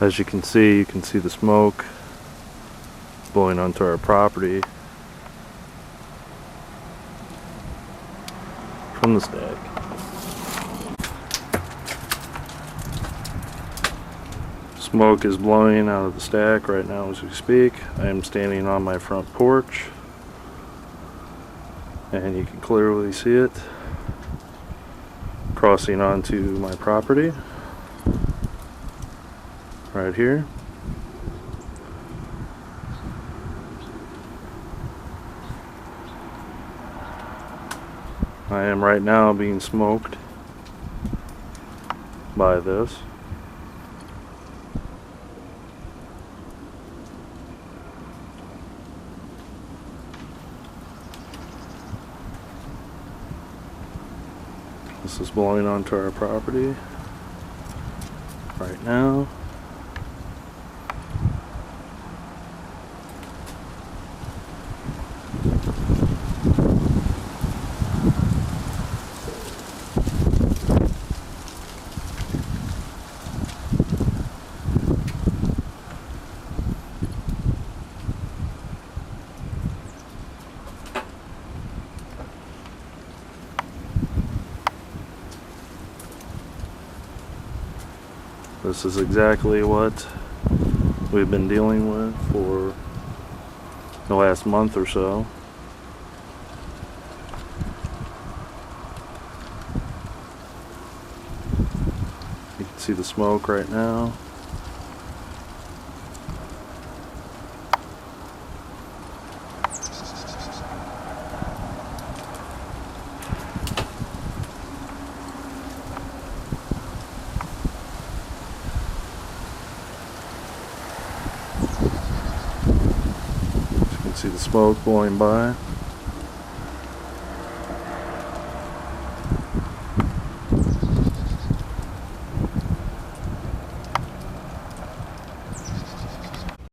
As you can see the smoke blowing onto our property from the stack. Smoke is blowing out of the stack right now as we speak. I am standing on my front porch and you can clearly see it crossing onto my property right here. I am right now being smoked by this. This is blowing onto our property right now. This is exactly what we've been dealing with for the last month or so. You can see the smoke right now. See the smoke blowing by.